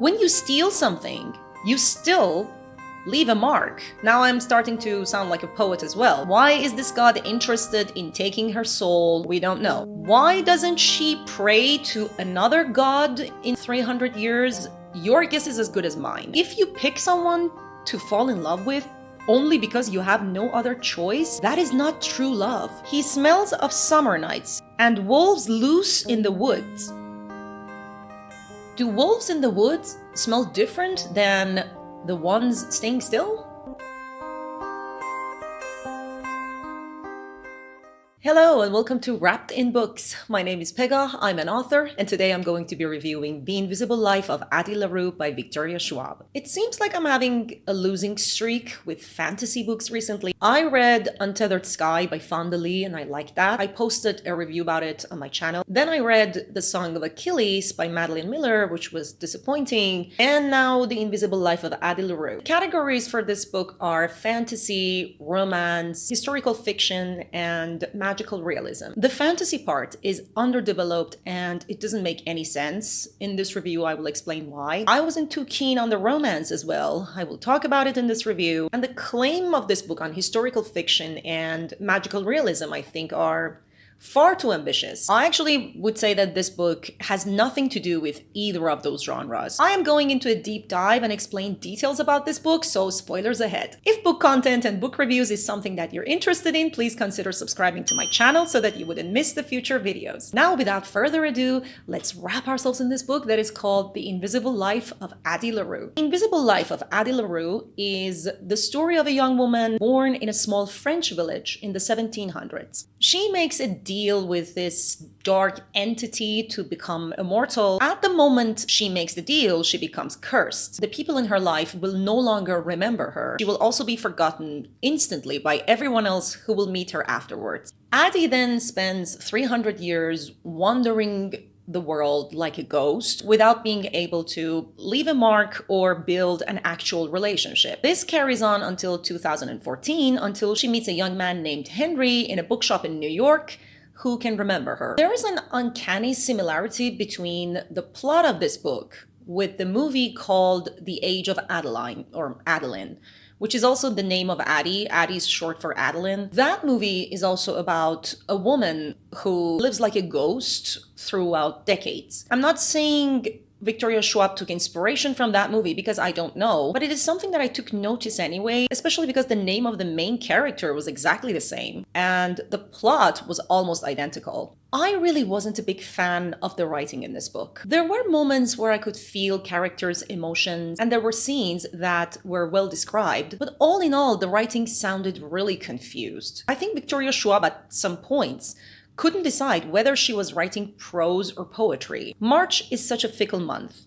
When you steal something, you still leave a mark. Now I'm starting to sound like a poet as well. Why is this god interested in taking her soul? We don't know. Why doesn't she pray to another god in 300 years? Your guess is as good as mine. If you pick someone to fall in love with only because you have no other choice, that is not true love. He smells of summer nights and wolves loose in the woods. Do wolves in the woods smell different than the ones staying still? Hello and welcome to Wrapped in Books. My name is Pega, I'm an author, and today I'm going to be reviewing The Invisible Life of Addie LaRue by Victoria Schwab. It seems like I'm having a losing streak with fantasy books recently. I read Untethered Sky by Fonda Lee and I liked that. I posted a review about it on my channel. Then I read The Song of Achilles by Madeline Miller, which was disappointing. And now The Invisible Life of Addie LaRue. Categories for this book are fantasy, romance, historical fiction, and magical realism. The fantasy part is underdeveloped and it doesn't make any sense. In this review, I will explain why. I wasn't too keen on the romance as well. I will talk about it in this review. And the claim of this book on historical fiction and magical realism, I think, are far too ambitious. I actually would say that this book has nothing to do with either of those genres. I am going into a deep dive and explain details about this book, so spoilers ahead. If book content and book reviews is something that you're interested in, please consider subscribing to my channel so that you wouldn't miss the future videos. Now, without further ado, let's wrap ourselves in this book that is called The Invisible Life of Addie LaRue. The Invisible Life of Addie LaRue is the story of a young woman born in a small French village in the 1700s. She makes a deal with this dark entity to become immortal. At the moment she makes the deal, she becomes cursed. The people in her life will no longer remember her. She will also be forgotten instantly by everyone else who will meet her afterwards. Addie then spends 300 years wandering the world like a ghost without being able to leave a mark or build an actual relationship. This carries on until 2014, until she meets a young man named Henry in a bookshop in New York who can remember her. There is an uncanny similarity between the plot of this book with the movie called The Age of Adeline, or Adeline, which is also the name of Addie. Addie's short for Adeline. That movie is also about a woman who lives like a ghost throughout decades. I'm not saying Victoria Schwab took inspiration from that movie because I don't know, but it is something that I took notice anyway, especially because the name of the main character was exactly the same and the plot was almost identical. I really wasn't a big fan of the writing in this book. There were moments where I could feel characters' emotions and there were scenes that were well described, but all in all, the writing sounded really confused. I think Victoria Schwab at some points couldn't decide whether she was writing prose or poetry. March is such a fickle month.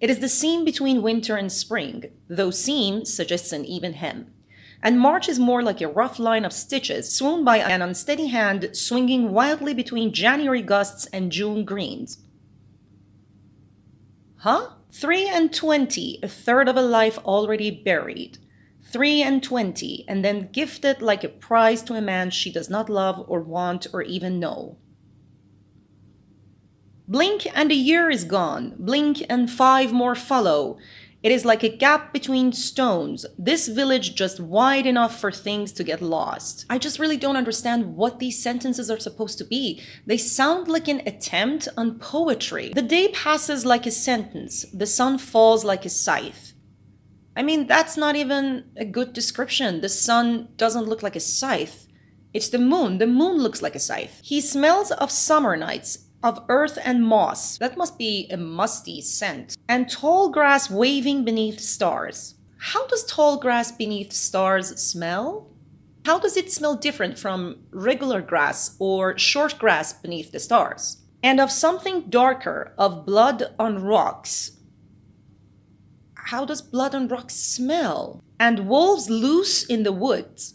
It is the seam between winter and spring, though seam suggests an even hem. And March is more like a rough line of stitches sewn by an unsteady hand swinging wildly between January gusts and June greens. Huh? 3 and 20, a third of a life already buried. 3 and 20, and then gifted like a prize to a man she does not love or want or even know. Blink and a year is gone. Blink and 5 more follow. It is like a gap between stones. This village just wide enough for things to get lost. I just really don't understand what these sentences are supposed to be. They sound like an attempt on poetry. The day passes like a sentence. The sun falls like a scythe. I mean, that's not even a good description. The sun doesn't look like a scythe. It's the moon. The moon looks like a scythe. He smells of summer nights, of earth and moss. That must be a musty scent. And tall grass waving beneath stars. How does tall grass beneath stars smell? How does it smell different from regular grass or short grass beneath the stars? And of something darker, of blood on rocks. How does blood on rocks smell? And wolves loose in the woods.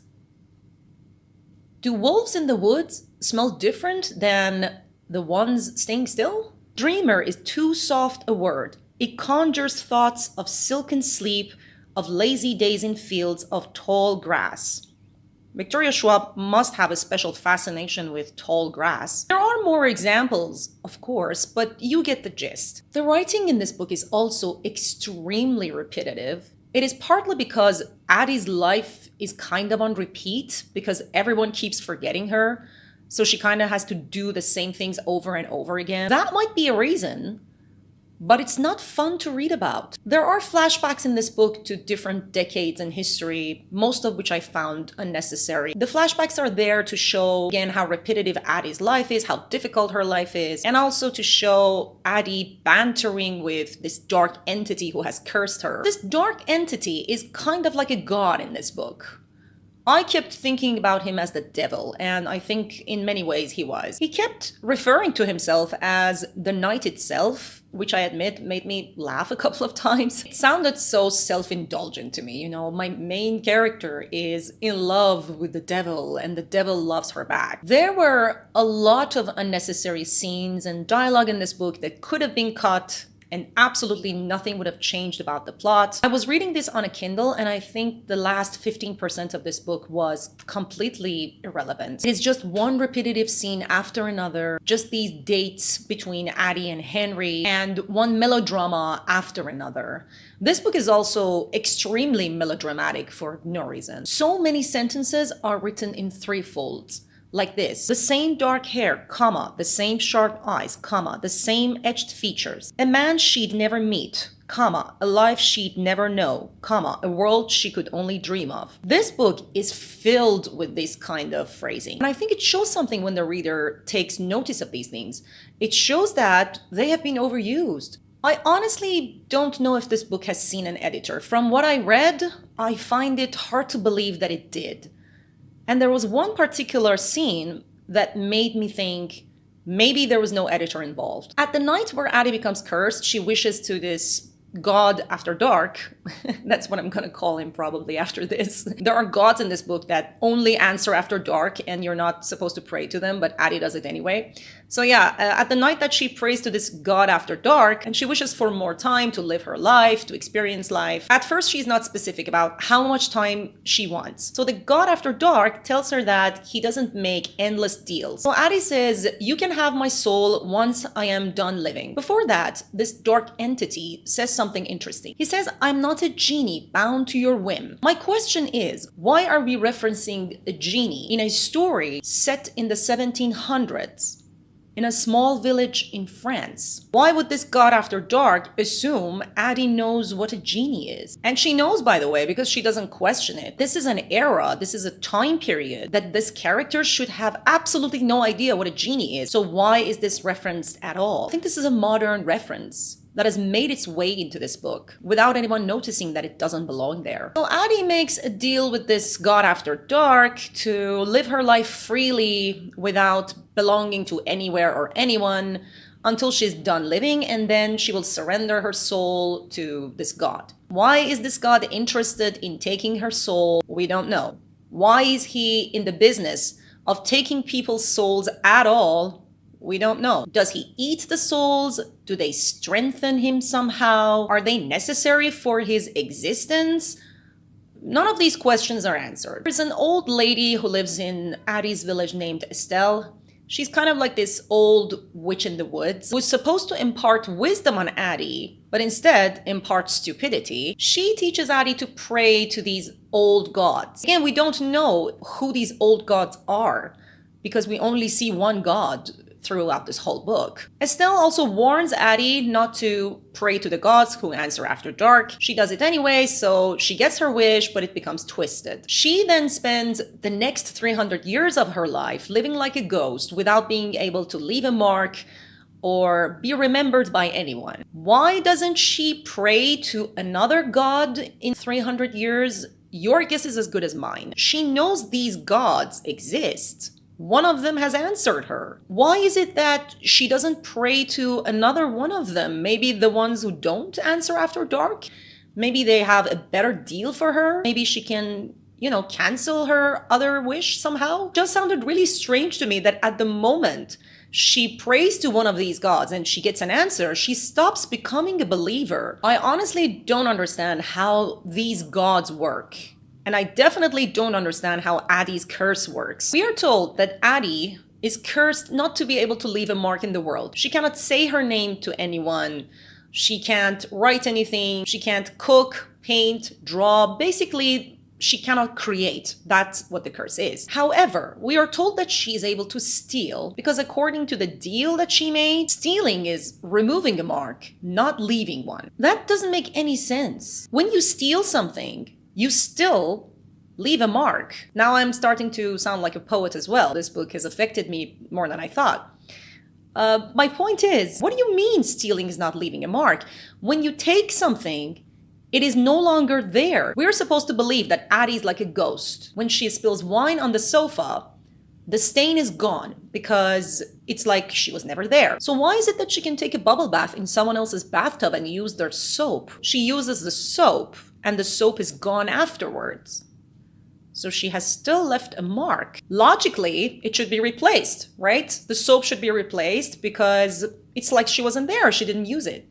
Do wolves in the woods smell different than the ones staying still? Dreamer is too soft a word. It conjures thoughts of silken sleep, of lazy days in fields of tall grass. Victoria Schwab must have a special fascination with tall grass. There are more examples, of course, but you get the gist. The writing in this book is also extremely repetitive. It is partly because Addie's life is kind of on repeat because everyone keeps forgetting her, so she kind of has to do the same things over and over again. That might be a reason, but it's not fun to read about. There are flashbacks in this book to different decades in history, most of which I found unnecessary. The flashbacks are there to show, again, how repetitive Addie's life is, how difficult her life is, and also to show Addie bantering with this dark entity who has cursed her. This dark entity is kind of like a god in this book. I kept thinking about him as the devil, and I think in many ways he was. He kept referring to himself as the night itself, which I admit made me laugh a couple of times. It sounded so self-indulgent to me, you know, my main character is in love with the devil and the devil loves her back. There were a lot of unnecessary scenes and dialogue in this book that could have been cut, and absolutely nothing would have changed about the plot. I was reading this on a Kindle, and I think the last 15% of this book was completely irrelevant. It is just one repetitive scene after another, just these dates between Addie and Henry, and one melodrama after another. This book is also extremely melodramatic for no reason. So many sentences are written in three folds. Like this: the same dark hair, comma, the same sharp eyes, comma, the same etched features. A man she'd never meet, comma, a life she'd never know, comma, a world she could only dream of. This book is filled with this kind of phrasing. And I think it shows something when the reader takes notice of these things. It shows that they have been overused. I honestly don't know if this book has seen an editor. From what I read, I find it hard to believe that it did. And there was one particular scene that made me think maybe there was no editor involved. At the night where Addie becomes cursed, she wishes to this god after dark. That's what I'm gonna call him probably after this. There are gods in this book that only answer after dark and you're not supposed to pray to them, but Addie does it anyway. So yeah, at the night that she prays to this god after dark, and she wishes for more time to live her life, to experience life. At first, she's not specific about how much time she wants. So the god after dark tells her that he doesn't make endless deals. So Addie says, "You can have my soul once I am done living." Before that, this dark entity says something interesting. He says, "I'm not a genie bound to your whim." My question is, why are we referencing a genie in a story set in the 1700s? In a small village in France? Why would this god after dark assume Addie knows what a genie is? And she knows, by the way, because she doesn't question it. This is an era, this is a time period that this character should have absolutely no idea what a genie is. So why is this referenced at all? I think this is a modern reference that has made its way into this book without anyone noticing that it doesn't belong there. So Addie makes a deal with this god after dark to live her life freely without belonging to anywhere or anyone until she's done living, and then she will surrender her soul to this god. Why is this god interested in taking her soul? We don't know. Why is he in the business of taking people's souls at all? We don't know. Does he eat the souls? Do they strengthen him somehow? Are they necessary for his existence? None of these questions are answered. There's an old lady who lives in Addie's village named Estelle. She's kind of like this old witch in the woods who's supposed to impart wisdom on Addie, but instead imparts stupidity. She teaches Addie to pray to these old gods. Again, we don't know who these old gods are because we only see one god throughout this whole book. Estelle also warns Addie not to pray to the gods who answer after dark. She does it anyway, so she gets her wish, but it becomes twisted. She then spends the next 300 years of her life living like a ghost without being able to leave a mark or be remembered by anyone. Why doesn't she pray to another god in 300 years? Your guess is as good as mine. She knows these gods exist. One of them has answered her. Why is it that she doesn't pray to another one of them? Maybe the ones who don't answer after dark? Maybe they have a better deal for her? Maybe she can, cancel her other wish somehow? Just sounded really strange to me that at the moment she prays to one of these gods and she gets an answer, she stops becoming a believer. I honestly don't understand how these gods work. And I definitely don't understand how Addie's curse works. We are told that Addie is cursed not to be able to leave a mark in the world. She cannot say her name to anyone. She can't write anything. She can't cook, paint, draw. Basically, she cannot create. That's what the curse is. However, we are told that she is able to steal because according to the deal that she made, stealing is removing a mark, not leaving one. That doesn't make any sense. When you steal something, you still leave a mark. Now I'm starting to sound like a poet as well. This book has affected me more than I thought. My point is, what do you mean stealing is not leaving a mark? When you take something, it is no longer there. We're supposed to believe that Addie's like a ghost. When she spills wine on the sofa, the stain is gone because it's like she was never there. So why is it that she can take a bubble bath in someone else's bathtub and use their soap? She uses the soap and the soap is gone afterwards. So she has still left a mark. Logically, it should be replaced, right? The soap should be replaced because it's like she wasn't there. She didn't use it.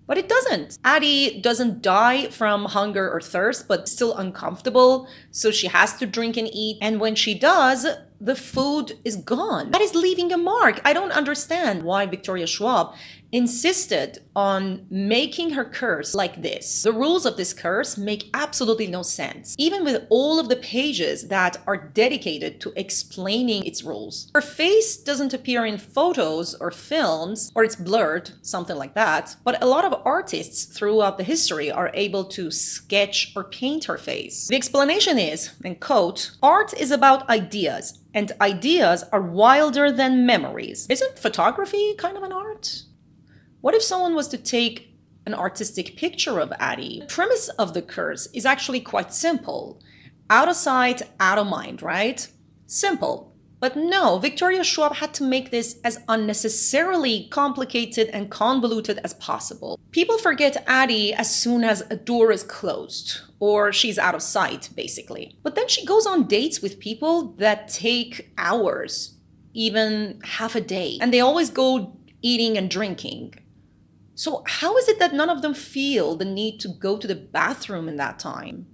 But it doesn't. Addie doesn't die from hunger or thirst, but still uncomfortable. So she has to drink and eat. And when she does, the food is gone. That is leaving a mark. I don't understand why Victoria Schwab insisted on making her curse like this. The rules of this curse make absolutely no sense, even with all of the pages that are dedicated to explaining its rules. Her face doesn't appear in photos or films, or it's blurred, something like that, but a lot of artists throughout the history are able to sketch or paint her face. The explanation is, and quote, "Art is about ideas, and ideas are wilder than memories." Isn't photography kind of an art? What if someone was to take an artistic picture of Addie? The premise of the curse is actually quite simple. Out of sight, out of mind, right? Simple. But no, Victoria Schwab had to make this as unnecessarily complicated and convoluted as possible. People forget Addie as soon as a door is closed, or she's out of sight, basically. But then she goes on dates with people that take hours, even half a day, and they always go eating and drinking. So how is it that none of them feel the need to go to the bathroom in that time?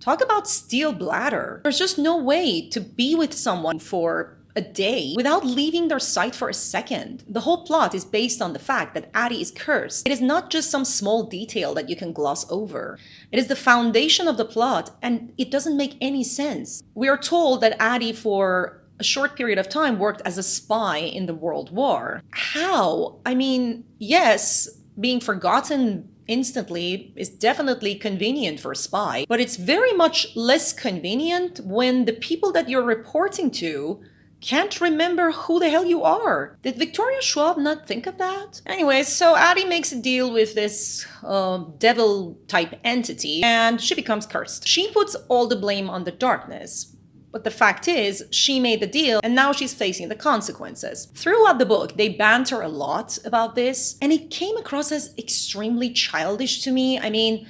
Talk about steel bladder. There's just no way to be with someone for a day without leaving their sight for a second. The whole plot is based on the fact that Addie is cursed. It is not just some small detail that you can gloss over. It is the foundation of the plot, and it doesn't make any sense. We are told that Addie, for a short period of time, worked as a spy in the World War. How? I mean, yes, being forgotten instantly is definitely convenient for a spy, but it's very much less convenient when the people that you're reporting to can't remember who the hell you are. Did Victoria Schwab not think of that? Anyways, so Addie makes a deal with this devil-type entity, and she becomes cursed. She puts all the blame on the darkness. But the fact is, she made the deal and now she's facing the consequences. Throughout the book, they banter a lot about this, and it came across as extremely childish to me. I mean,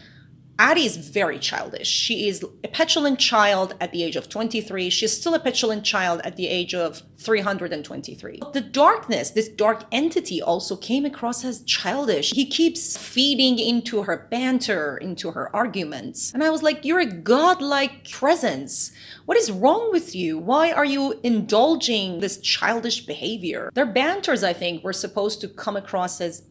Addie is very childish. She is a petulant child at the age of 23. She's still a petulant child at the age of 323. But the darkness, this dark entity, also came across as childish. He keeps feeding into her banter, into her arguments. And I was like, you're a godlike presence. What is wrong with you? Why are you indulging this childish behavior? Their banters, I think, were supposed to come across as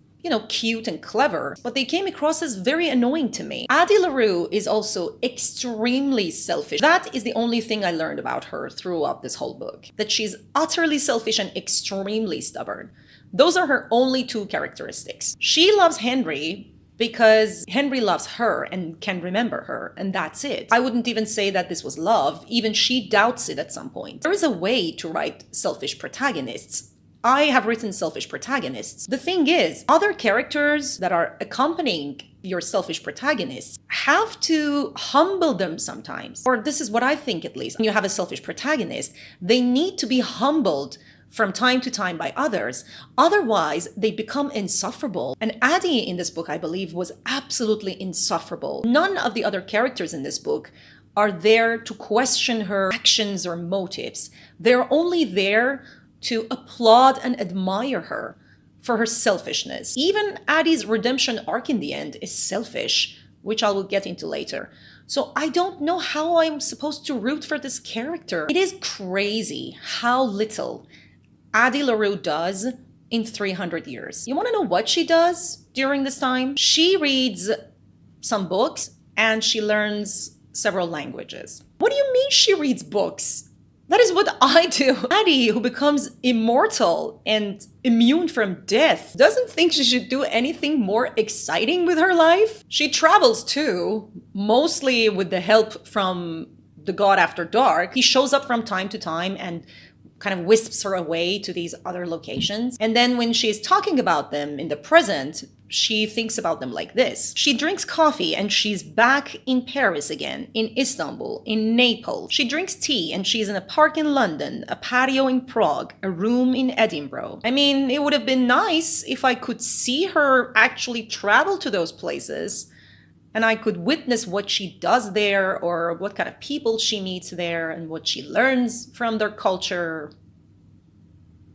cute and clever, but they came across as very annoying to me. Addie LaRue is also extremely selfish. That is the only thing I learned about her throughout this whole book, that she's utterly selfish and extremely stubborn. Those are her only two characteristics. She loves Henry because Henry loves her and can remember her, and that's it. I wouldn't even say that this was love. Even she doubts it at some point. There is a way to write selfish protagonists. I have written selfish protagonists. The thing is, other characters that are accompanying your selfish protagonists have to humble them sometimes. Or this is what I think, at least. When you have a selfish protagonist, they need to be humbled from time to time by others. Otherwise, they become insufferable. And Addie in this book, I believe, was absolutely insufferable. None of the other characters in this book are there to question her actions or motives. They're only there to applaud and admire her for her selfishness. Even Addie's redemption arc in the end is selfish which I will get into later. So I don't know how I'm supposed to root for this character. It is crazy how little Addie LaRue does in 300 years. You want to know what she does during this time? She reads some books and she learns several languages. What do you mean she reads books? That is what I do. Addie, who becomes immortal and immune from death, doesn't think she should do anything more exciting with her life. She travels too, mostly with the help from the god after dark. He shows up from time to time and kind of wisps her away to these other locations. And then when she's talking about them in the present, she thinks about them like this. She drinks coffee and she's back in Paris again, in Istanbul, in Naples. She drinks tea and she's in a park in London, a patio in Prague, a room in Edinburgh. I mean, it would have been nice if I could see her actually travel to those places and I could witness what she does there or what kind of people she meets there and what she learns from their culture.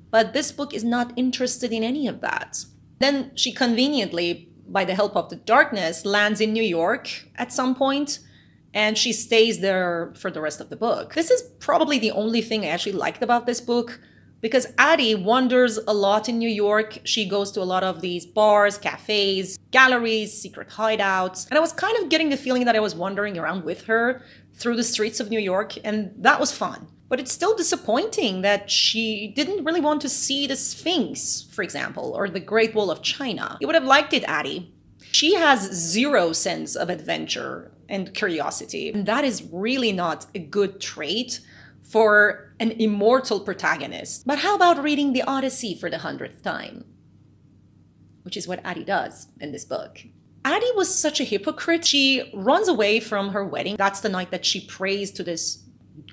But this book is not interested in any of that. Then she conveniently, by the help of the darkness, lands in New York at some point, and she stays there for the rest of the book. This is probably the only thing I actually liked about this book, because Addie wanders a lot in New York. She goes to a lot of these bars, cafes, galleries, secret hideouts, and I was kind of getting the feeling that I was wandering around with her through the streets of New York, and that was fun. But it's still disappointing that she didn't really want to see the Sphinx, for example, or the Great Wall of China. You would have liked it, Addie. She has zero sense of adventure and curiosity, and that is really not a good trait for an immortal protagonist. But how about reading the Odyssey for the 100th time? Which is what Addie does in this book. Addie was such a hypocrite. She runs away from her wedding. That's the night that she prays to this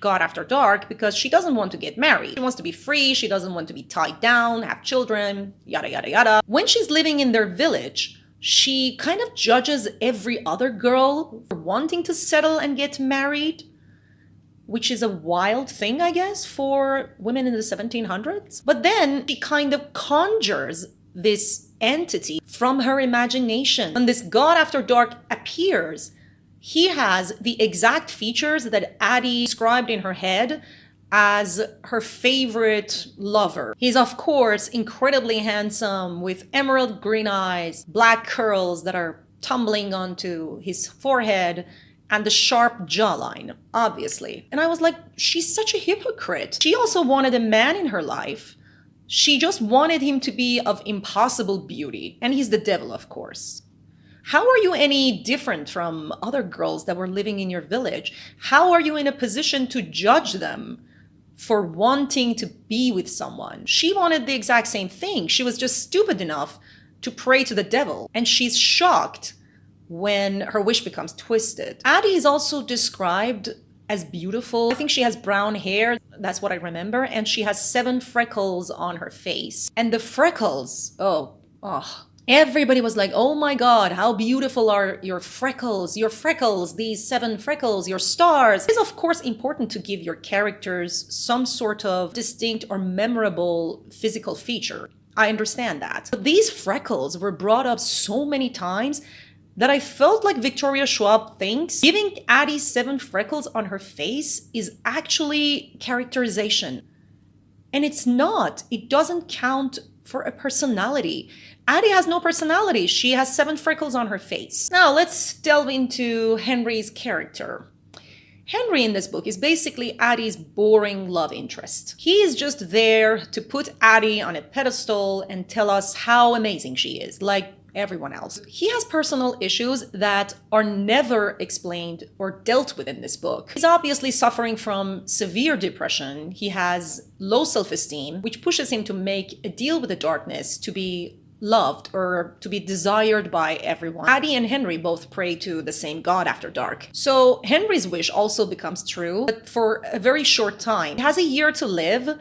god after dark because she doesn't want to get married. She wants to be free. She doesn't want to be tied down, have children, yada, yada, yada. When she's living in their village, she kind of judges every other girl for wanting to settle and get married, which is a wild thing, I guess, for women in the 1700s. But then she kind of conjures this entity from her imagination. When this god after dark appears, he has the exact features that Addie described in her head as her favorite lover. He's, of course, incredibly handsome with emerald green eyes, black curls that are tumbling onto his forehead, and the sharp jawline, obviously. And I was like, she's such a hypocrite. She also wanted a man in her life. She just wanted him to be of impossible beauty. And he's the devil, of course. How are you any different from other girls that were living in your village? How are you in a position to judge them for wanting to be with someone? She wanted the exact same thing. She was just stupid enough to pray to the devil. And she's shocked when her wish becomes twisted. Addie is also described as beautiful. I think she has brown hair. That's what I remember. And she has 7 freckles on her face. And the freckles, everybody was like, oh my God, how beautiful are your freckles, these 7 freckles, your stars. It is, of course, important to give your characters some sort of distinct or memorable physical feature. I understand that. But these freckles were brought up so many times that I felt like Victoria Schwab thinks giving Addie 7 freckles on her face is actually characterization. And it's not. It doesn't count for a personality. Addie has no personality. She has 7 freckles on her face. Now let's delve into Henry's character. Henry in this book is basically Addie's boring love interest. He is just there to put Addie on a pedestal and tell us how amazing she is, like everyone else. He has personal issues that are never explained or dealt with in this book. He's obviously suffering from severe depression. He has low self-esteem, which pushes him to make a deal with the darkness to be loved or to be desired by everyone. Addie and Henry both pray to the same god after dark. So Henry's wish also becomes true, but for a very short time. He has a year to live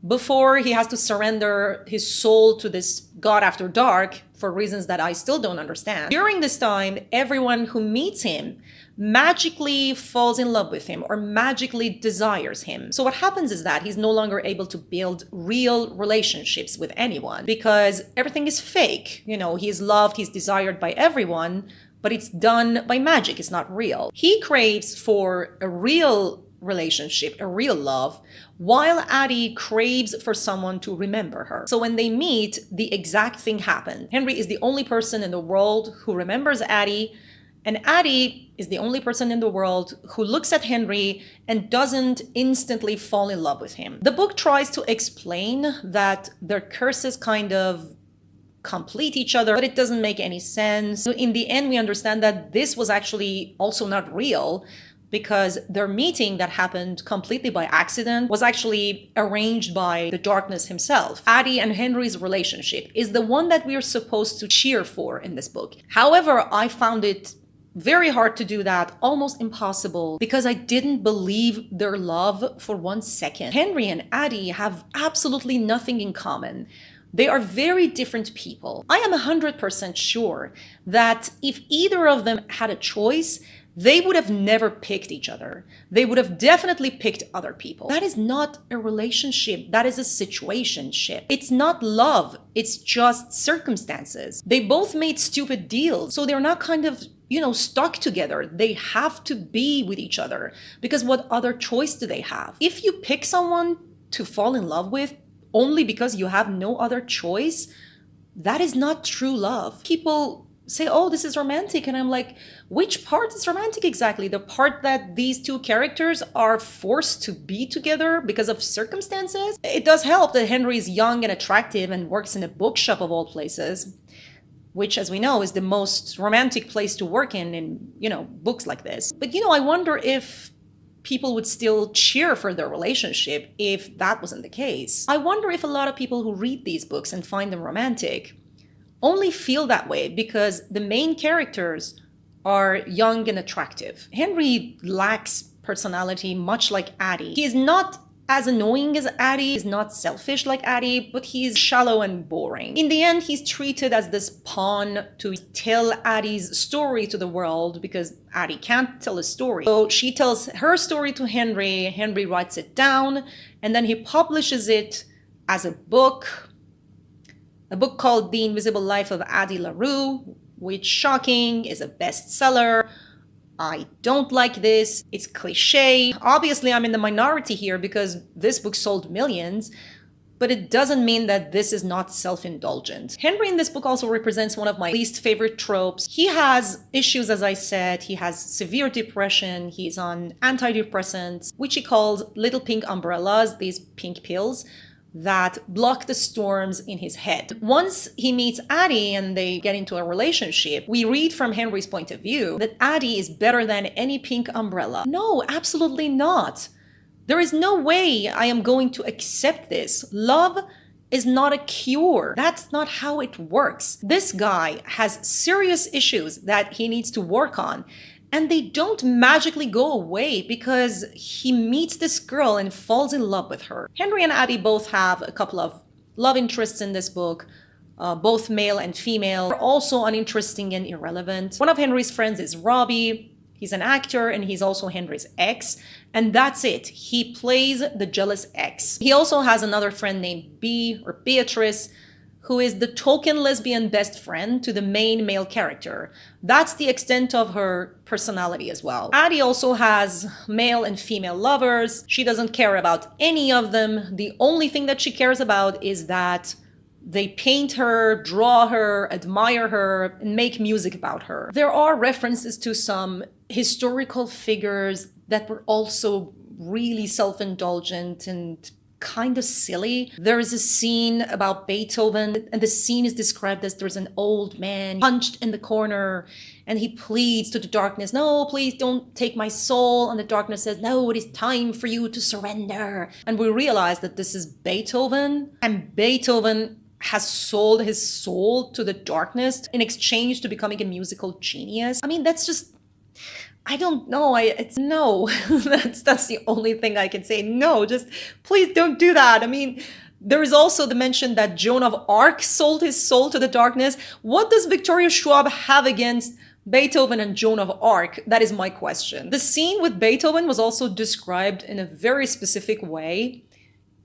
before he has to surrender his soul to this god after dark for reasons that I still don't understand. During this time, everyone who meets him magically falls in love with him or magically desires him. So what happens is that he's no longer able to build real relationships with anyone because everything is fake. You know, he's loved, he's desired by everyone, but it's done by magic. It's not real. He craves for a real relationship, a real love, while Addie craves for someone to remember her. So when they meet, the exact thing happened. Henry is the only person in the world who remembers Addie, and Addie is the only person in the world who looks at Henry and doesn't instantly fall in love with him. The book tries to explain that their curses kind of complete each other, but it doesn't make any sense. So in the end, we understand that this was actually also not real, because their meeting that happened completely by accident was actually arranged by the darkness himself. Addie and Henry's relationship is the one that we are supposed to cheer for in this book. However, I found it very hard to do that, almost impossible, because I didn't believe their love for 1 second. Henry and Addie have absolutely nothing in common. They are very different people. I am 100% sure that if either of them had a choice, they would have never picked each other. They would have definitely picked other people. That is not a relationship. That is a situationship. It's not love. It's just circumstances. They both made stupid deals, so they're not kind of, stuck together. They have to be with each other, because what other choice do they have? If you pick someone to fall in love with only because you have no other choice, that is not true love. People say, oh, this is romantic. And I'm like, which part is romantic exactly? The part that these two characters are forced to be together because of circumstances? It does help that Henry is young and attractive and works in a bookshop of all places, which, as we know, is the most romantic place to work in books like this. But, I wonder if people would still cheer for their relationship if that wasn't the case. I wonder if a lot of people who read these books and find them romantic only feel that way because the main characters are young and attractive. Henry lacks personality, much like Addie. He is not as annoying as Addie, he's not selfish like Addie, but he's shallow and boring. In the end, he's treated as this pawn to tell Addie's story to the world because Addie can't tell a story. So she tells her story to Henry, Henry writes it down, and then he publishes it as a book called The Invisible Life of Addie LaRue, which, shocking, is a bestseller. I don't like this. It's cliche. Obviously, I'm in the minority here because this book sold millions, but it doesn't mean that this is not self-indulgent. Henry in this book also represents one of my least favorite tropes. He has issues, as I said. He has severe depression. He's on antidepressants, which he calls little pink umbrellas, these pink pills that block the storms in his head. Once he meets Addie and they get into a relationship, we read from Henry's point of view that Addie is better than any pink umbrella. No, absolutely not. There is no way I am going to accept this. Love is not a cure. That's not how it works. This guy has serious issues that he needs to work on, and they don't magically go away because he meets this girl and falls in love with her. Henry and Addie both have a couple of love interests in this book, both male and female. They're also uninteresting and irrelevant. One of Henry's friends is Robbie. He's an actor and he's also Henry's ex. And that's it. He plays the jealous ex. He also has another friend named Bea or Beatrice, who is the token lesbian best friend to the main male character. That's the extent of her personality as well. Addie also has male and female lovers. She doesn't care about any of them. The only thing that she cares about is that they paint her, draw her, admire her, and make music about her. There are references to some historical figures that were also really self-indulgent and kind of silly. There is a scene about Beethoven, and the scene is described as there's an old man punched in the corner, and he pleads to the darkness, no, please don't take my soul. And the darkness says, no, it is time for you to surrender. And we realize that this is Beethoven, and Beethoven has sold his soul to the darkness in exchange to becoming a musical genius. I mean, that's just, I don't know. It's no. that's the only thing I can say. No, just please don't do that. I mean, there is also the mention that Joan of Arc sold his soul to the darkness. What does Victoria Schwab have against Beethoven and Joan of Arc? That is my question. The scene with Beethoven was also described in a very specific way.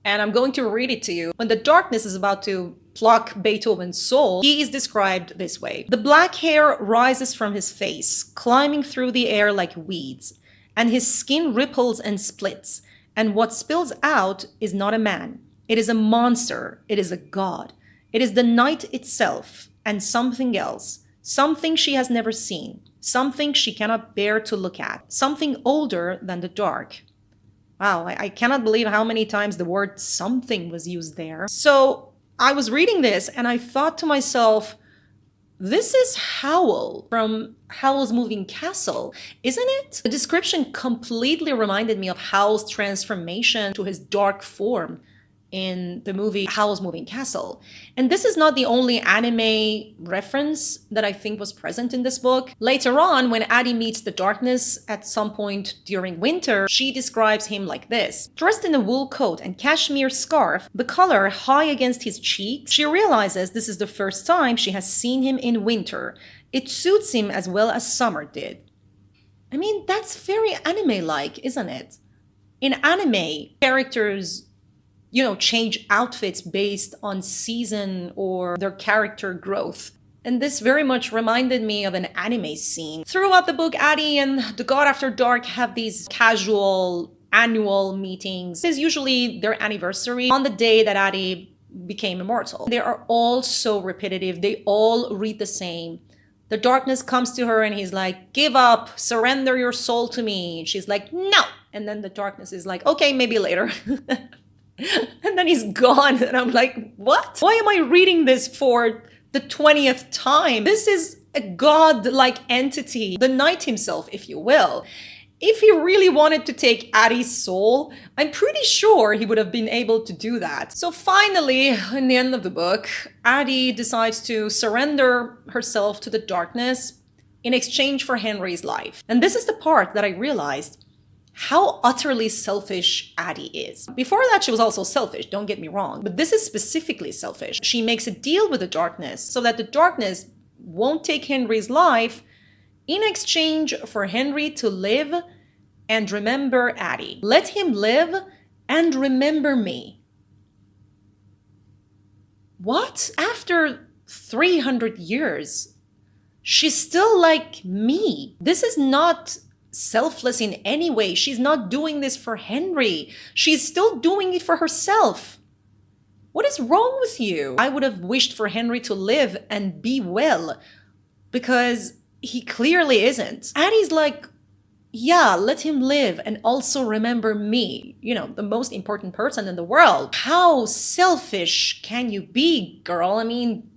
and I'm going to read it to you. When the darkness is about to pluck Beethoven's soul, he is described this way. The black hair rises from his face, climbing through the air like weeds, and his skin ripples and splits, and what spills out is not a man. It is a monster. It is a god. It is the night itself, and something else, something she has never seen, something she cannot bear to look at, something older than the dark. Wow, I cannot believe how many times the word something was used there. So I was reading this and I thought to myself, this is Howl from Howl's Moving Castle, isn't it? The description completely reminded me of Howl's transformation to his dark form in the movie Howl's Moving Castle. And this is not the only anime reference that I think was present in this book. Later on, when Addie meets the darkness at some point during winter, she describes him like this. Dressed in a wool coat and cashmere scarf, the color high against his cheeks, she realizes this is the first time she has seen him in winter. It suits him as well as summer did. I mean, that's very anime-like, isn't it? In anime, characters change outfits based on season or their character growth. And this very much reminded me of an anime scene. Throughout the book, Addie and the God After Dark have these casual annual meetings. It's usually their anniversary on the day that Addie became immortal. They are all so repetitive. They all read the same. The darkness comes to her and he's like, give up, surrender your soul to me. And she's like, no. And then the darkness is like, okay, maybe later. And then he's gone. And I'm like, what? Why am I reading this for the 20th time? This is a god-like entity, the knight himself, if you will. If he really wanted to take Addie's soul, I'm pretty sure he would have been able to do that. So finally, in the end of the book, Addie decides to surrender herself to the darkness in exchange for Henry's life. And this is the part that I realized how utterly selfish Addie is. Before that, she was also selfish, don't get me wrong, but this is specifically selfish. She makes a deal with the darkness so that the darkness won't take Henry's life in exchange for Henry to live and remember Addie. Let him live and remember me. What? After 300 years, she's still like me. This is not selfless in any way. She's not doing this for Henry. She's still doing it for herself. What is wrong with you? I would have wished for Henry to live and be well, because he clearly isn't. Addie's like, yeah, let him live and also remember me, the most important person in the world. How selfish can you be, girl? I mean,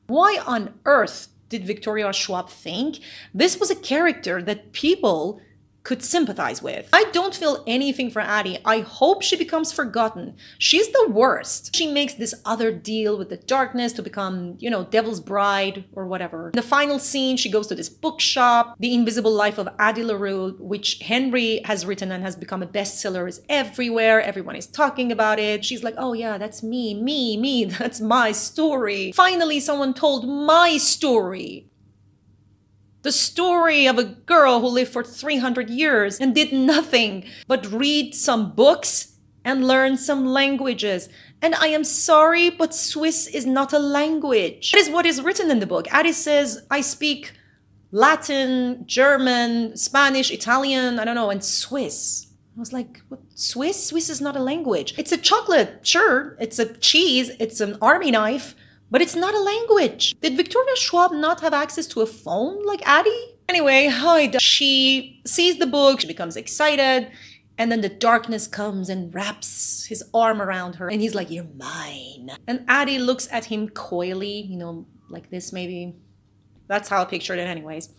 why on earth did Victoria Schwab think this was a character that people could sympathize with? I don't feel anything for Addie. I hope she becomes forgotten. She's the worst. She makes this other deal with the darkness to become, Devil's Bride or whatever. In the final scene, she goes to this bookshop. The Invisible Life of Addie LaRue, which Henry has written and has become a bestseller, is everywhere. Everyone is talking about it. She's like, oh yeah, that's me. That's my story. Finally, someone told my story. The story of a girl who lived for 300 years and did nothing but read some books and learn some languages. And I am sorry, but Swiss is not a language. That is what is written in the book. Addie says, I speak Latin, German, Spanish, Italian, I don't know, and Swiss. I was like, what? Swiss? Swiss is not a language. It's a chocolate, sure. It's a cheese. It's an army knife. But it's not a language. Did Victoria Schwab not have access to a phone like Addie? Anyway, she sees the book, she becomes excited, and then the darkness comes and wraps his arm around her, and he's like, you're mine. And Addie looks at him coyly, like this maybe. That's how I pictured it anyways.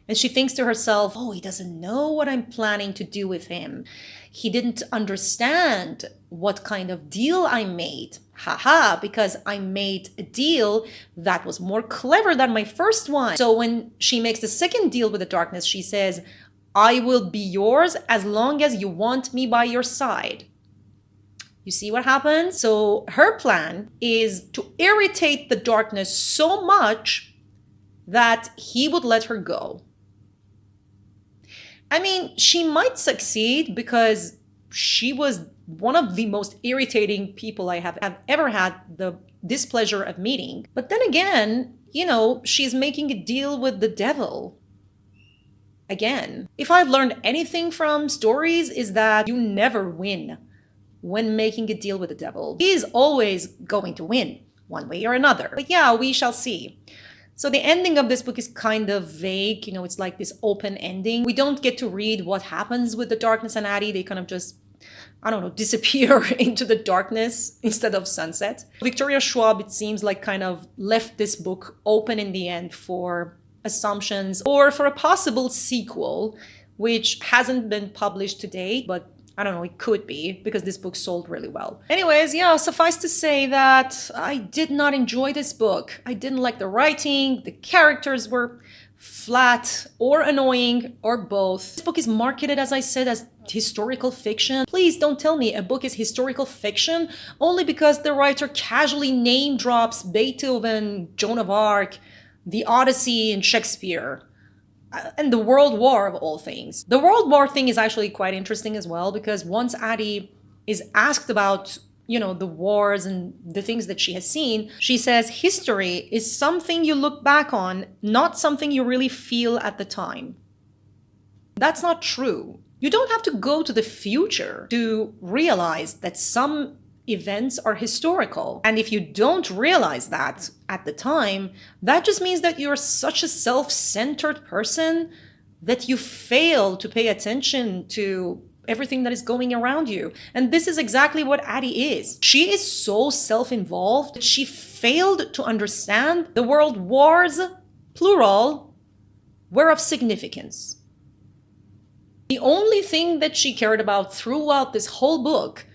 And she thinks to herself, oh, he doesn't know what I'm planning to do with him. He didn't understand what kind of deal I made. Haha, because I made a deal that was more clever than my first one. So when she makes the second deal with the darkness, she says, I will be yours as long as you want me by your side. You see what happens? So her plan is to irritate the darkness so much that he would let her go. I mean, she might succeed because she was one of the most irritating people I have ever had the displeasure of meeting. But then again, she's making a deal with the devil. Again, if I've learned anything from stories, is that you never win when making a deal with the devil. He is always going to win, one way or another. But yeah, we shall see. So the ending of this book is kind of vague. It's like this open ending. We don't get to read what happens with the darkness and Addie. They kind of just, I don't know, disappear into the darkness instead of sunset. Victoria Schwab, it seems like, kind of left this book open in the end for assumptions or for a possible sequel, which hasn't been published to date, but I don't know, it could be, because this book sold really well. Anyways, yeah, suffice to say that I did not enjoy this book. I didn't like the writing, the characters were flat or annoying or both. This book is marketed, as I said, as historical fiction. Please don't tell me a book is historical fiction only because the writer casually name drops Beethoven, Joan of Arc, the Odyssey, and Shakespeare. And the World War, of all things. The World War thing is actually quite interesting as well, because once Addie is asked about, the wars and the things that she has seen, she says history is something you look back on, not something you really feel at the time. That's not true. You don't have to go to the future to realize that some events are historical. And if you don't realize that at the time, that just means that you're such a self-centered person that you fail to pay attention to everything that is going around you. And this is exactly what Addie is. She is so self-involved that she failed to understand the world wars, plural, were of significance. The only thing that she cared about throughout this whole book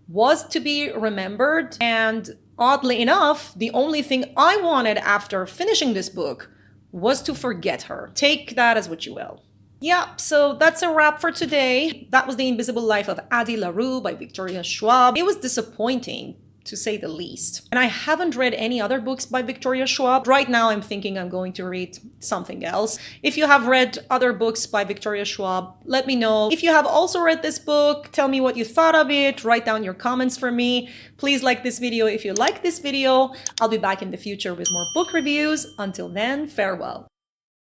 was to be remembered, and oddly enough, the only thing I wanted after finishing this book was to forget her. Take that as what you will. Yeah, so that's a wrap for today. That was The Invisible Life of Addie LaRue by Victoria Schwab. It was disappointing, to say the least. And I haven't read any other books by Victoria Schwab. Right now, I'm thinking I'm going to read something else. If you have read other books by Victoria Schwab, let me know. If you have also read this book, tell me what you thought of it. Write down your comments for me. Please like this video if you like this video. I'll be back in the future with more book reviews. Until then, farewell.